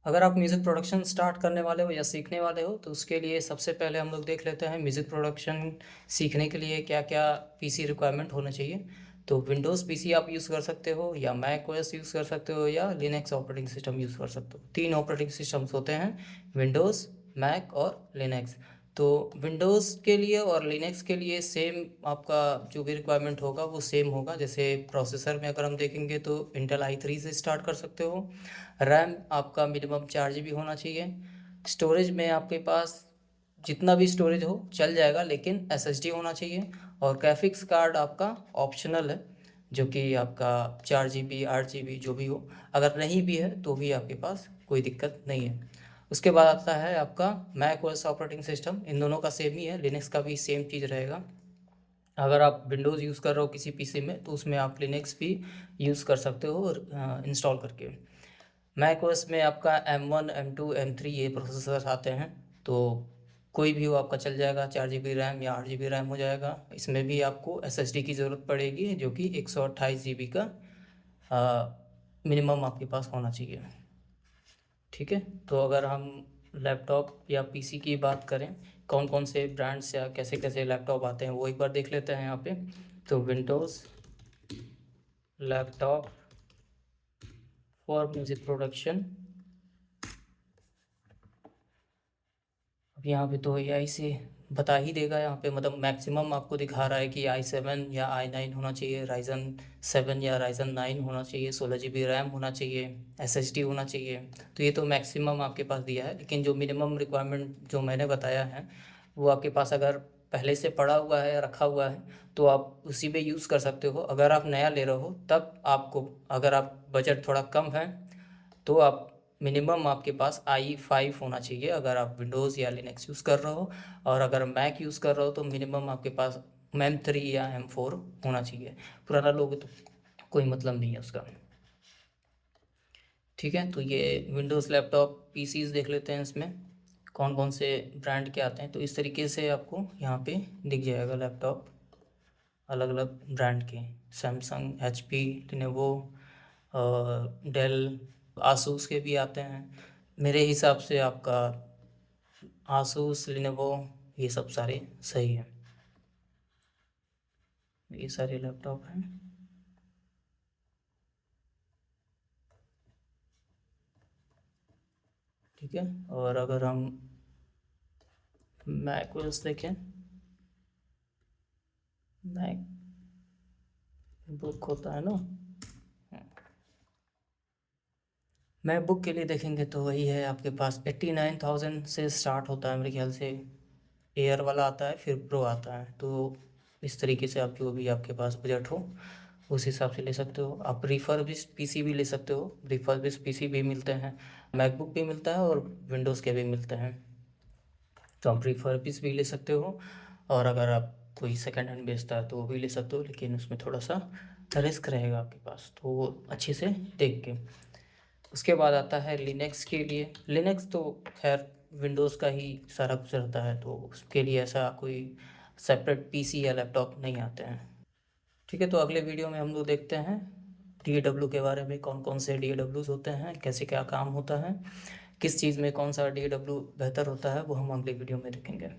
अगर आप music production start करने वाले हो या सीखने वाले हो तो उसके लिए सबसे पहले हम लोग देख लेते हैं म्यूज़िक प्रोडक्शन सीखने के लिए क्या क्या पीसी रिक्वायरमेंट होना चाहिए। तो विंडोज़ पीसी आप यूज़ कर सकते हो या मैक ओएस यूज़ कर सकते हो या लिनक्स ऑपरेटिंग सिस्टम यूज़ कर सकते हो। 3 ऑपरेटिंग सिस्टम्स होते हैं, विंडोज़, मैक और लिनक्स। तो विंडोज़ के लिए और लिनक्स के लिए सेम आपका जो भी रिक्वायरमेंट होगा वो सेम होगा। जैसे प्रोसेसर में अगर हम देखेंगे तो इंटेल i3 से स्टार्ट कर सकते हो। रैम आपका मिनिमम 4 GB होना चाहिए। स्टोरेज में आपके पास जितना भी स्टोरेज हो चल जाएगा, लेकिन एसएसडी होना चाहिए। और ग्राफिक्स कार्ड आपका ऑप्शनल है, जो कि आपका 4 GB 8 GB जो भी हो। अगर नहीं भी है तो भी आपके पास कोई दिक्कत नहीं है। उसके बाद आता है आपका मैक ओएस ऑपरेटिंग सिस्टम। इन दोनों का सेम ही है, लिनक्स का भी सेम चीज़ रहेगा। अगर आप विंडोज़ यूज़ कर रहे हो किसी पीसी में तो उसमें आप लिनक्स भी यूज़ कर सकते हो इंस्टॉल करके। मैक ओएस में आपका M1 M2 M3 ये प्रोसेसर आते हैं। तो कोई भी हो आपका चल जाएगा, 4 GB रैम या 8 GB रैम हो जाएगा। इसमें भी आपको एसएसडी की ज़रूरत पड़ेगी, जो कि 128 GB का मिनिमम आपके पास होना चाहिए। ठीक है, तो अगर हम लैपटॉप या पीसी की बात करें, कौन कौन से ब्रांड्स या कैसे कैसे लैपटॉप आते हैं वो एक बार देख लेते हैं यहाँ पे। तो Windows laptop for music production. अब यहाँ पे तो एआई से बता ही देगा। यहाँ पे मतलब मैक्सिमम आपको दिखा रहा है कि i7 या i9 होना चाहिए, राइजन 7 या राइजन 9 होना चाहिए, 16 GB रैम होना चाहिए, एसएसडी होना चाहिए। तो ये तो मैक्सिमम आपके पास दिया है, लेकिन जो मिनिमम रिक्वायरमेंट जो मैंने बताया है वो आपके पास अगर पहले से पड़ा हुआ है या रखा हुआ है तो आप उसी पे यूज़ कर सकते हो। अगर आप नया ले रहे हो तब आपको, अगर आप बजट थोड़ा कम है तो आप मिनिमम आपके पास i5 होना चाहिए अगर आप विंडोज़ या लिनक्स यूज़ कर रहे हो। और अगर मैक यूज़ कर रहे हो तो मिनिमम आपके पास M3 या M4 होना चाहिए। पुराना लोगे तो कोई मतलब नहीं है उसका। ठीक है, तो ये विंडोज़ लैपटॉप पीसीज देख लेते हैं, इसमें कौन कौन से ब्रांड के आते हैं। तो इस तरीके से आपको यहाँ पे दिख जाएगा लैपटॉप अलग अलग ब्रांड के, सैमसंग, HP, लिनोवो और डेल, आसूस के भी आते हैं। मेरे हिसाब से आपका आसूस, लिनोवो ये सब सारे सही हैं। ये सारे लैपटॉप हैं। ठीक है, और अगर हम मैक ओएस देखें, मैक बुक होता है ना, मैकबुक के लिए देखेंगे तो वही है आपके पास 89,000 से स्टार्ट होता है मेरे ख्याल से। एयर वाला आता है, फिर प्रो आता है। तो इस तरीके से आप जो भी आपके पास बजट हो उस हिसाब से ले सकते हो। आप रिफर्बिश्ड पीसी भी ले सकते हो, रिफर्बिश्ड पीसी भी मिलते हैं, मैकबुक भी मिलता है और विंडोज़ के भी मिलते हैं। तो आप रिफर्बिश्ड भी ले सकते हो, और अगर आप कोई सेकंड हैंड बेचता है तो वो भी ले सकते हो, लेकिन उसमें थोड़ा सा रिस्क रहेगा आपके पास, तो वो अच्छे से देख के। उसके बाद आता है लिनक्स के लिए। लिनक्स तो खैर विंडोज़ का ही सारा कुछ रहता है, तो उसके लिए ऐसा कोई सेपरेट पीसी या लैपटॉप नहीं आते हैं। ठीक है, तो अगले वीडियो में हम लोग देखते हैं DAW के बारे में, कौन कौन से DAWs होते हैं, कैसे क्या काम होता है, किस चीज़ में कौन सा DAW बेहतर होता है, वो हम अगले वीडियो में देखेंगे।